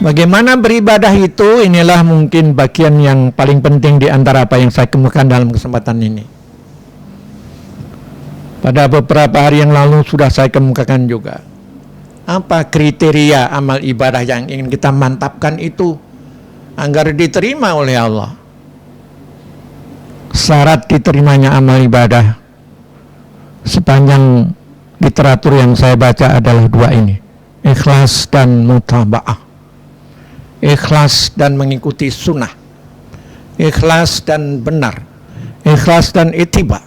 Bagaimana beribadah itu, inilah mungkin bagian yang paling penting di antara apa yang saya kemukakan dalam kesempatan ini. Pada beberapa hari yang lalu sudah saya kemukakan juga. Apa kriteria amal ibadah yang ingin kita mantapkan itu agar diterima oleh Allah? Syarat diterimanya amal ibadah sepanjang literatur yang saya baca adalah dua ini: ikhlas dan mutaba'ah. Ikhlas dan mengikuti sunnah, ikhlas dan benar, ikhlas dan ittiba.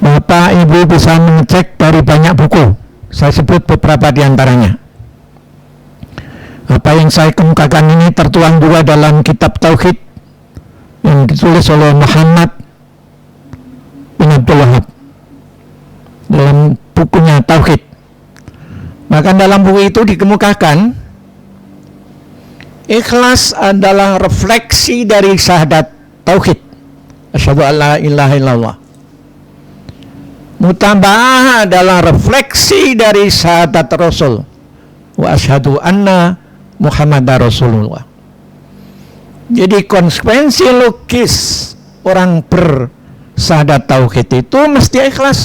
Bapak Ibu bisa mengecek dari banyak buku, saya sebut beberapa di antaranya. Apa yang saya kemukakan ini tertuang juga dalam kitab Tauhid yang ditulis oleh Muhammad bin Abdul Wahab dalam bukunya Tauhid. Bahkan dalam buku itu dikemukakan ikhlas adalah refleksi dari syahadat Tauhid, asyhadu an la ilaha illallah. Mutaba'ah adalah refleksi dari syahadat Rasul, wa asyhadu anna Muhammadar Rasulullah. Jadi konsekuensi logis orang bersyahadat Tauhid itu mesti ikhlas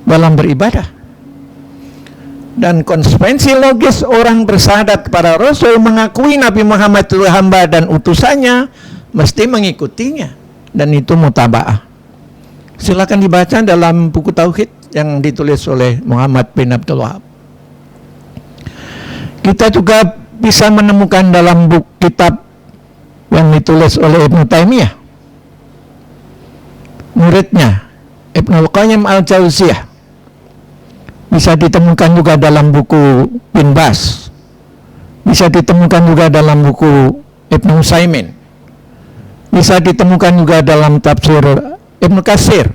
dalam beribadah. Dan konsekuensi logis orang bersyahadat kepada Rasul, mengakui Nabi Muhammad itu hamba dan utusannya, mesti mengikutinya. Dan itu mutaba'ah. Silakan dibaca dalam buku Tauhid yang ditulis oleh Muhammad bin Abdul Wahab. Kita juga bisa menemukan dalam buku kitab yang ditulis oleh Ibnu Taimiyah, muridnya Ibnul Qayyim al-Jauziyah. Bisa ditemukan juga dalam buku Bin Bas, bisa ditemukan juga dalam buku Ibnu Utsaimin, bisa ditemukan juga dalam tafsir Ibnu Katsir,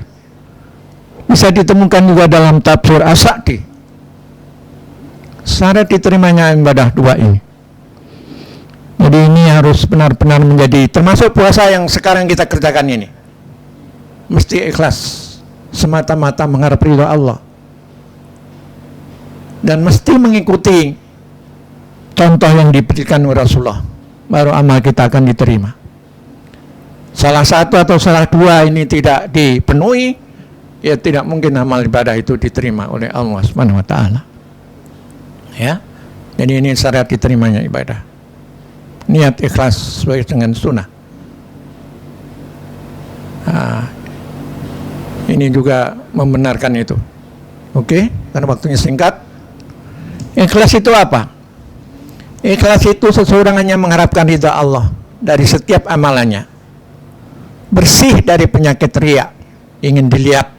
bisa ditemukan juga dalam tafsir As-Sa'di. Syarat diterimanya ibadah dua ini. Jadi ini harus benar-benar menjadi, termasuk puasa yang sekarang kita kerjakan ini, mesti ikhlas, semata-mata mengharap ridha Allah, dan mesti mengikuti contoh yang diberikan oleh Rasulullah, baru amal kita akan diterima. Salah satu atau salah dua ini tidak dipenuhi, ya tidak mungkin amal ibadah itu diterima oleh Allah Subhanahu wa taala. Ya. Jadi ini syarat diterimanya ibadah. Niat ikhlas sesuai dengan sunnah. Nah, ini juga membenarkan itu. Oke, karena waktunya singkat. Ikhlas itu apa? Ikhlas itu seseorang hanya mengharapkan ridha Allah dari setiap amalannya. Bersih dari penyakit riya, ingin dilihat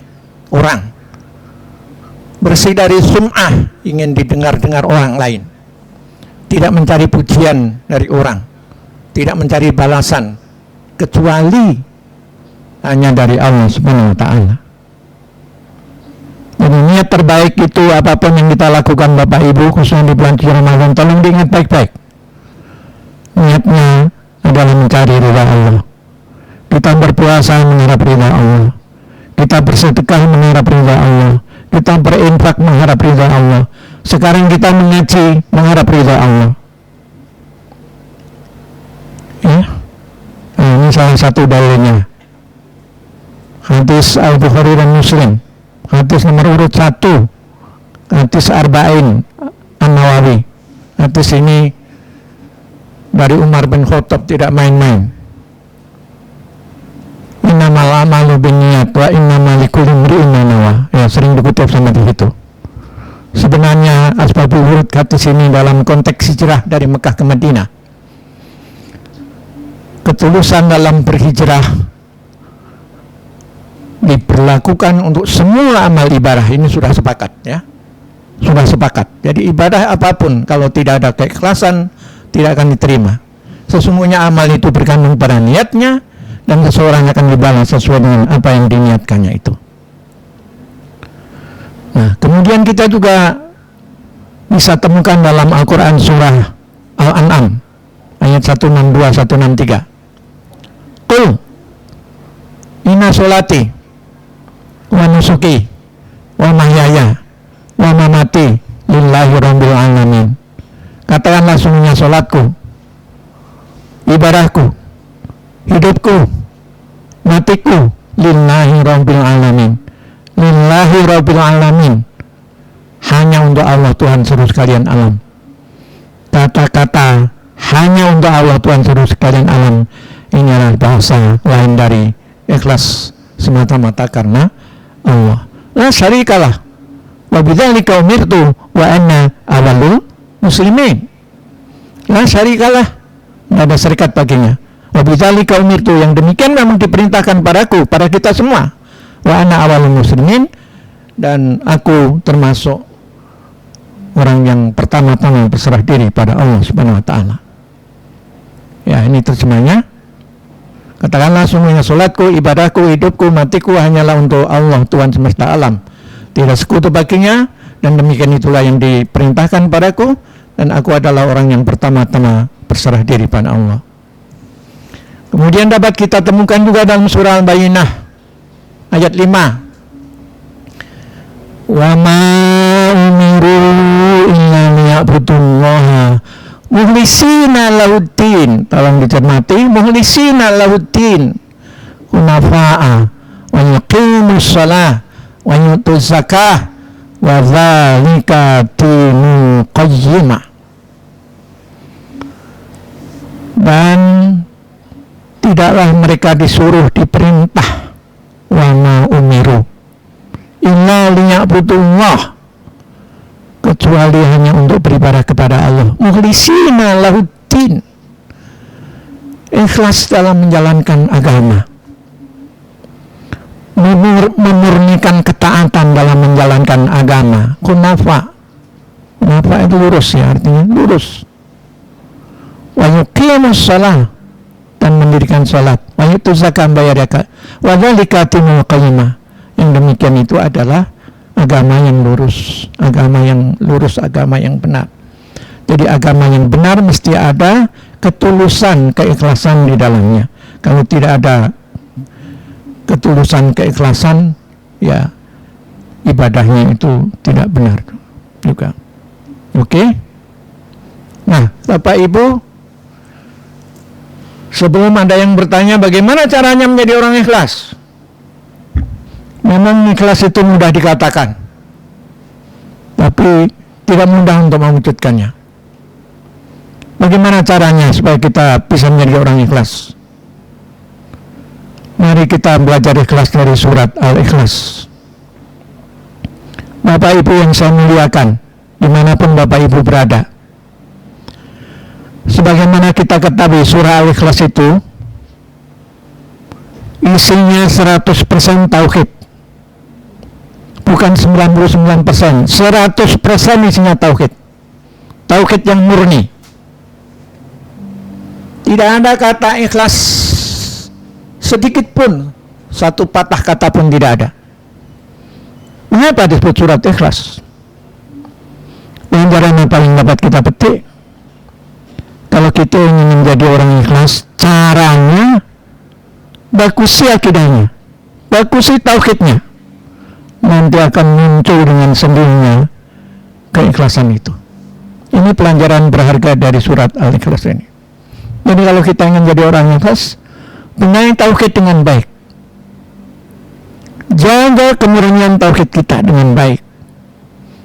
orang. Bersih dari sum'ah, ingin didengar-dengar orang lain. Tidak mencari pujian dari orang, tidak mencari balasan kecuali hanya dari Allah Subhanahu wa taala. Jadi niat terbaik itu apapun yang kita lakukan Bapak Ibu, khususnya di bulan suci Ramadan, tolong diingat baik-baik. Niatnya adalah mencari ridha Allah. Kita berpuasa mengharap ridha Allah. Kita bersedekah mengharap ridha Allah. Kita berinfak mengharap ridha Allah. Sekarang kita mengaji mengharap ridha Allah. Ya. Nah, ini salah satu dalilnya. Hadis Al-Bukhari dan Muslim. Hadis nomor urut 1, hadis Arba'in An-Nawawi. Hadis ini dari Umar bin Khattab, tidak main-main. Innamal a'malu binniyat wa innamal likulli imri'in ma nawa. Ya, sering dikutip sama di situ. Sebenarnya asbabul wurud hadis ini dalam konteks hijrah dari Mekah ke Madinah. Ketulusan dalam berhijrah diberlakukan untuk semua amal ibadah, ini sudah sepakat ya, sudah sepakat. Jadi ibadah apapun kalau tidak ada keikhlasan tidak akan diterima. Sesungguhnya amal itu bergantung pada niatnya, dan seseorang akan dibalas sesuai dengan apa yang diniatkannya itu. Nah, kemudian kita juga bisa temukan dalam Al-Quran surah Al-An'am ayat 162 163. Qul inna sholati wa nusuki wa mahyaya wa mamati lillahi rabbil alamin katakanlah sungguhnya sholatku, ibadahku, hidupku, matiku lillahi rabbil alamin, lillahi rabbil alamin, hanya untuk Allah Tuhan seluruh sekalian alam. Kata-kata hanya untuk Allah Tuhan seluruh sekalian alam ini adalah bahasa lain dari ikhlas semata-mata karena Allah. La syarikalah wa bidzalika umirtu wa anna awwalul muslimin. La syarikalah, tidak ada syarikat baginya. Wa bidzalika umirtu, yang demikian memang diperintahkan padaku, pada kita semua. Wa anna awwalul muslimin, dan aku termasuk orang yang pertama-tama berserah diri pada Allah Subhanahu wa taala. Ya, ini terjemahnya. Katakanlah sungguhnya salatku, ibadahku, hidupku, matiku hanyalah untuk Allah Tuhan semesta alam. Tidak sekutu baginya, dan demikian itulah yang diperintahkan padaku, dan aku adalah orang yang pertama-tama berserah diri pada Allah. Kemudian dapat kita temukan juga dalam surah Al-Bayyinah ayat 5. Wa ma umiru illa liya'budullaha mukhlisina lahuddin. Tolong dicermati, mukhlisina lahuddin hunafa'a wa yuqimus shalah wa yutuz zakah wa dzalika dinul qayyimah. Dan tidaklah mereka disuruh, diperintah, wa ma umiru illa liya'budullah, kecuali hanya untuk beribadah kepada Allah, mukhlisina lahuddin, ikhlas dalam menjalankan agama, memurnikan ketaatan dalam menjalankan agama. Kunafa itu lurus, ya, artinya lurus. Wa yuqimus shalah, dan mendirikan salat. Wa yutuz zakah, bayar zakat. Wa dzalika dinul qayyimah, yang demikian itu adalah agama yang lurus, agama yang benar. Jadi agama yang benar mesti ada ketulusan, keikhlasan di dalamnya. Kalau tidak ada ketulusan, keikhlasan, ya ibadahnya itu tidak benar juga. Oke? Nah, Bapak Ibu, sebelum ada yang bertanya bagaimana caranya menjadi orang ikhlas, memang ikhlas itu mudah dikatakan, tapi tidak mudah untuk mewujudkannya. Bagaimana caranya supaya kita bisa menjadi orang ikhlas? Mari kita belajar ikhlas dari surat Al-Ikhlas. Bapak Ibu yang saya muliakan, dimanapun Bapak Ibu berada, sebagaimana kita ketahui surah Al-Ikhlas itu isinya 100% tauhid. Bukan 99%, 100% isinya tauhid. Tauhid yang murni. Tidak ada kata ikhlas sedikit pun, satu patah kata pun tidak ada. Mengapa disebut surat Ikhlas? Pelajaran yang paling dapat kita petik, kalau kita ingin menjadi orang ikhlas, caranya bagusi akidahnya, bagusi tauhidnya, nanti akan muncul dengan sendirinya keikhlasan itu. Ini pelajaran berharga dari surat Al-Ikhlas ini. Jadi kalau kita ingin jadi orang ikhlas, benahi tauhid dengan baik, jaga kemurnian tauhid kita dengan baik.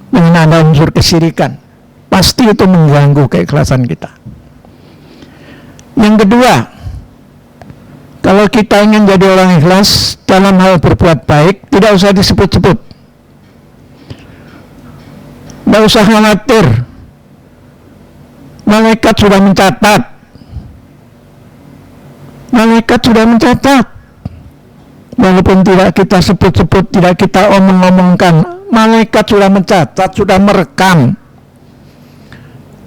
Dengan ada unsur kesyirikan, pasti itu mengganggu keikhlasan kita. Yang kedua, kalau kita ingin jadi orang ikhlas dalam hal berbuat baik, tidak usah disebut-sebut, tidak usah khawatir. Malaikat sudah mencatat. Malaikat sudah mencatat. Walaupun tidak kita sebut-sebut, tidak kita omong-omongkan, malaikat sudah mencatat, sudah merekam.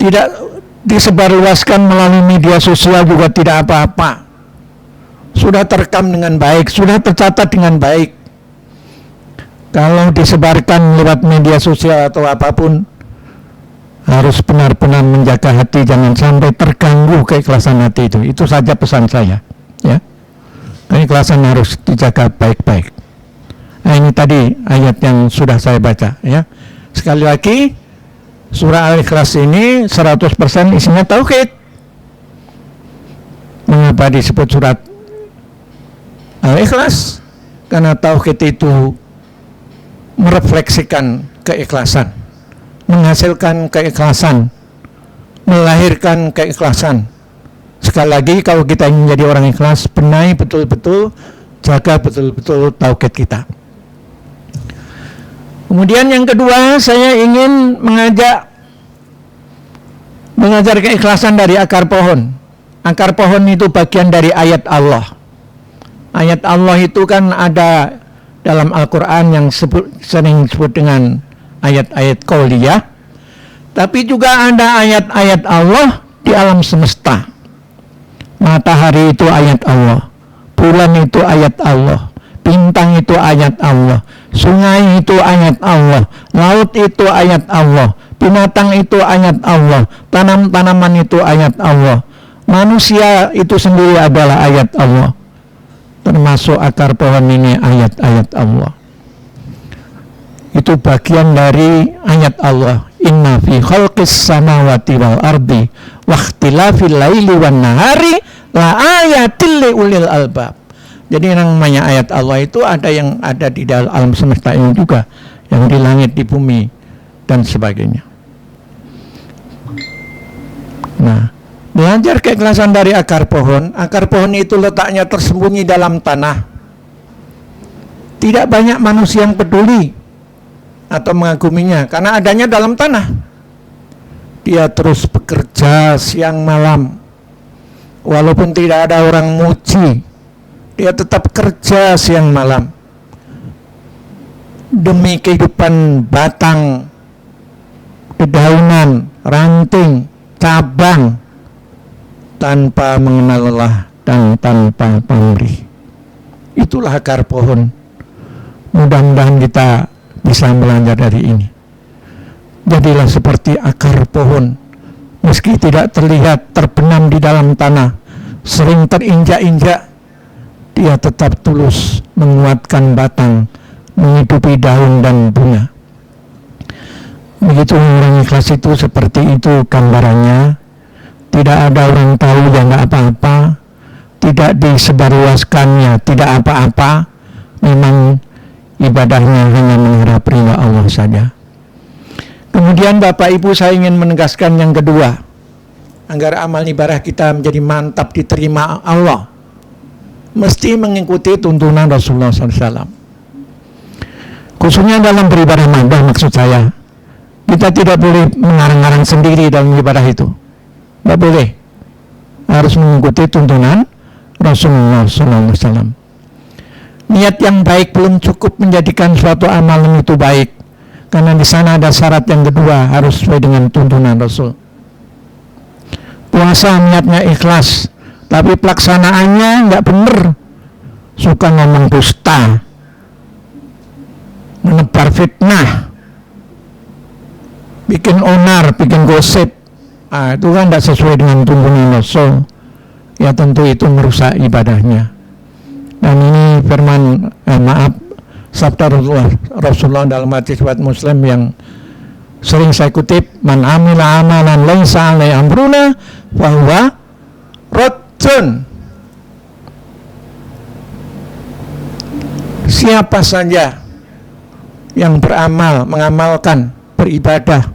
Tidak disebarluaskan melalui media sosial juga tidak apa-apa. Sudah terekam dengan baik, sudah tercatat dengan baik. Kalau disebarkan lewat media sosial atau apapun, harus benar-benar menjaga hati, jangan sampai terganggu keikhlasan hati itu. Itu saja pesan saya, ya. Keikhlasan harus dijaga baik-baik. Nah, ini tadi ayat yang sudah saya baca, ya. Sekali lagi, Surah Al-Ikhlas ini 100% isinya tauhid. Mengapa disebut surat Al-Ikhlas? Karena tauhid itu merefleksikan keikhlasan, menghasilkan keikhlasan, melahirkan keikhlasan. Sekali lagi, kalau kita ingin menjadi orang ikhlas, benahi betul-betul, jaga betul-betul tauhid kita. Kemudian yang kedua, saya ingin mengajar keikhlasan dari akar pohon. Akar pohon itu bagian dari ayat Allah. Ayat Allah itu kan ada dalam Al-Quran yang sering disebut dengan ayat-ayat qauliyah. Tapi juga ada ayat-ayat Allah di alam semesta. Matahari itu ayat Allah, bulan itu ayat Allah, bintang itu ayat Allah, sungai itu ayat Allah, laut itu ayat Allah, binatang itu ayat Allah, tanam-tanaman itu ayat Allah, manusia itu sendiri adalah ayat Allah. Termasuk akar pohon ini ayat-ayat Allah. Itu bagian dari ayat Allah. Inna fi khalqis samawati wal ardi wa ikhtilafil laili wan nahari la ayatil liulil albab. Jadi yang namanya ayat Allah itu ada yang ada di dalam alam semesta ini juga, yang di langit, di bumi dan sebagainya. Nah, belajar keikhlasan dari akar pohon. Akar pohon itu letaknya tersembunyi dalam tanah. Tidak banyak manusia yang peduli atau mengaguminya karena adanya dalam tanah. Dia terus bekerja siang malam. Walaupun tidak ada orang muji, dia tetap kerja siang malam demi kehidupan batang, dedaunan, ranting, cabang, tanpa mengenal lelah dan tanpa pamrih. Itulah akar pohon. Mudah-mudahan kita bisa belajar dari ini. Jadilah seperti akar pohon, meski tidak terlihat terbenam di dalam tanah, sering terinjak-injak, dia tetap tulus menguatkan batang, menghidupi daun dan bunga. Begitu orang ikhlas itu seperti itu gambarannya. Tidak ada orang tahu yang nggak apa-apa, tidak disebarluaskannya, tidak apa-apa. Memang ibadahnya hanya mengharap ridha Allah saja. Kemudian Bapak Ibu, saya ingin menegaskan yang kedua, agar amal ibadah kita menjadi mantap diterima Allah, mesti mengikuti tuntunan Rasulullah SAW. Khususnya dalam beribadah madah, maksud saya, kita tidak boleh mengarang-arang sendiri dalam ibadah itu. Tidak boleh. Harus mengikuti tuntunan Rasulullah SAW. Niat yang baik belum cukup menjadikan suatu amalan itu baik, karena di sana ada syarat yang kedua, harus sesuai dengan tuntunan Rasul. Puasa niatnya ikhlas, tapi pelaksanaannya nggak benar, suka ngomong dusta, menebar fitnah, bikin onar, bikin gosip. Itu kan tidak sesuai dengan tuntunan Rasul. Ya tentu itu merusak ibadahnya. Dan ini firman sabda Rasulullah dalam hadis riwayat Muslim yang sering saya kutip, man amila amalan laisa alaihi amruna fa huwa raddun. Siapa saja yang beramal, mengamalkan, beribadah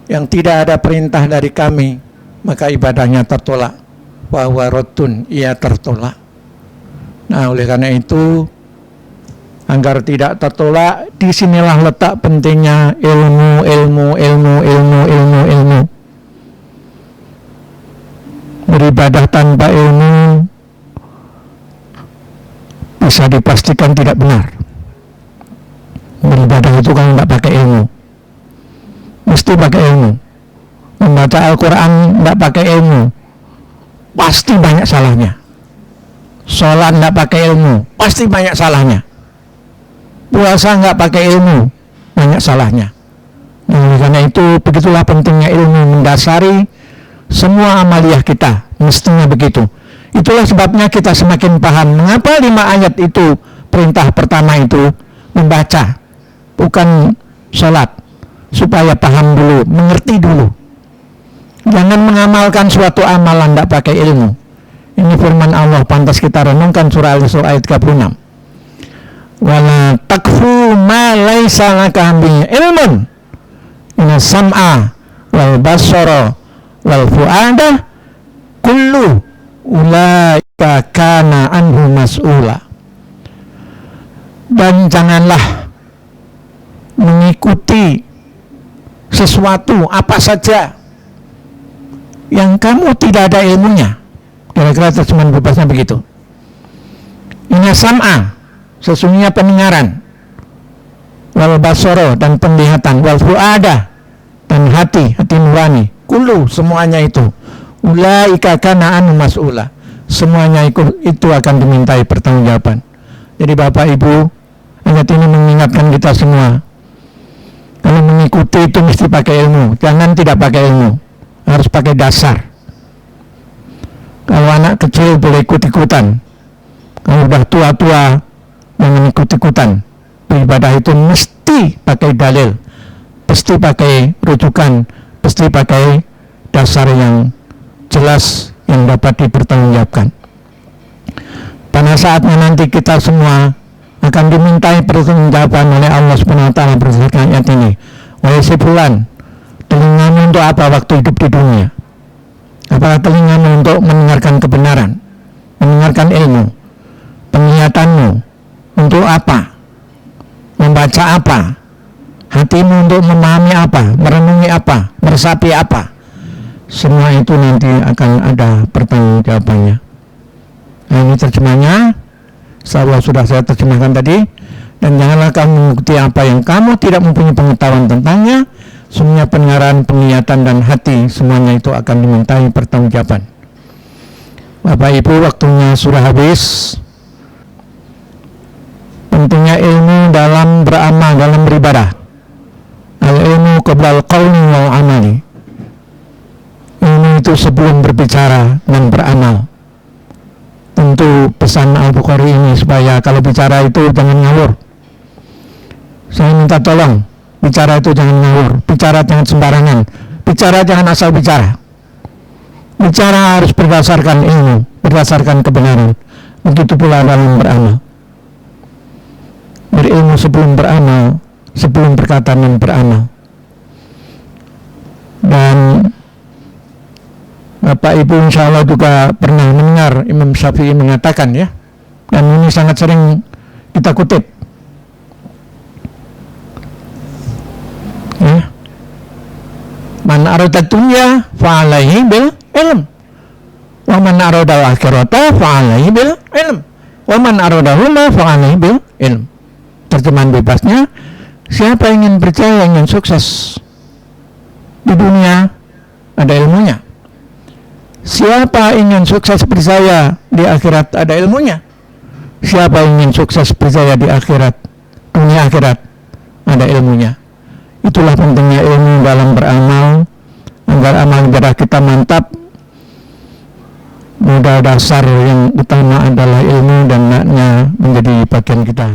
yang tidak ada perintah dari kami, maka ibadahnya tertolak. Wa huwa raddun, ia tertolak. Nah, oleh karena itu, agar tidak tertolak, disinilah letak pentingnya ilmu. Beribadah tanpa ilmu bisa dipastikan tidak benar. Beribadah itu kan tidak pakai ilmu, mesti pakai ilmu. Membaca Al-Quran tidak pakai ilmu, pasti banyak salahnya. Sholat tidak pakai ilmu, pasti banyak salahnya. Puasa nggak pakai ilmu, banyak salahnya. Nah, karena itu begitulah pentingnya ilmu mendasari semua amaliyah kita, mestinya begitu. Itulah sebabnya kita semakin paham mengapa 5 ayat itu, perintah pertama itu membaca, bukan sholat. supaya paham dulu, mengerti dulu. Jangan mengamalkan suatu amalan tidak pakai ilmu. Ini firman Allah, pantas kita renungkan surah Al-Isra ayat 36. Wala takfu ma laisa laka bihi ilmun. Inna sam'a wal basara wal fu'ada kullu ulaika kana anhu mas'ula. Dan janganlah mengikuti sesuatu apa saja yang kamu tidak ada ilmunya. Kira-kira terjemahan bebasnya begitu. Inna sam'a, sesungguhnya pendengaran, wal basara, dan penglihatan, wal fu'ada, dan hati nurani, kullu, semuanya itu, ulaika kana anhu mas'ula, semuanya itu akan dimintai pertanggungjawaban. Jadi Bapak Ibu, ayat ini mengingatkan kita semua, kalau mengikuti itu mesti pakai ilmu, jangan tidak pakai ilmu, harus pakai dasar. Kalau anak kecil boleh ikut-ikutan, kalau udah tua-tua jangan ikut-ikutan. Beribadah itu mesti pakai dalil, mesti pakai rujukan, mesti pakai dasar yang jelas yang dapat dipertanggungjawabkan. Pada saatnya nanti kita semua akan dimintai pertanggungjawaban oleh Allah Subhanahu wa taala berdasarkan ayat ini. Wahai si fulan, telingamu untuk apa waktu hidup di dunia? Apakah telingamu untuk mendengarkan kebenaran, mendengarkan ilmu? Penglihatanmu untuk apa? Membaca apa? Hatimu untuk memahami apa? Merenungi apa? Meresapi apa? Semua itu nanti akan ada pertanggungjawabannya. Nah, ini terjemahnya. Insyaallah sudah saya terjemahkan tadi. Dan janganlah kamu mengikuti apa yang kamu tidak mempunyai pengetahuan tentangnya. Semuanya pendengaran, penglihatan, dan hati, semuanya itu akan dimintai pertanggungjawaban. Bapak Ibu, waktunya sudah habis. Pentingnya ilmu dalam beramal, dalam beribadah. Al-ilmu qabla al-qawli wal amali. Ilmu itu sebelum berbicara dan beramal. Tentu pesan Al-Bukhari ini supaya kalau bicara itu jangan ngawur. Saya minta tolong, bicara itu jangan ngawur, bicara jangan sembarangan, bicara jangan asal bicara. Bicara harus berdasarkan ilmu, berdasarkan kebenaran. Begitu pula dalam beramal. Berilmu sebelum beramal, sebelum berkata dan beramal. Dan Bapak Ibu insya Allah juga pernah mendengar Imam Syafi'i mengatakan, ya, dan ini sangat sering kita kutip, ya, man arada dunya fa'alaihi bil ilm, wa man arada al-akhirata fa'alaihi bil ilm, wa man arada huma fa'alaihi bil ilm. Terjemahan bebasnya, siapa ingin percaya, ingin sukses di dunia, ada ilmunya. Siapa ingin sukses percaya di akhirat, ada ilmunya. Siapa ingin sukses percaya di akhirat, dunia akhirat, ada ilmunya. Itulah pentingnya ilmu dalam beramal, agar amal ibadah kita mantap. Modal dasar yang utama adalah ilmu, dan makna menjadi bagian kita.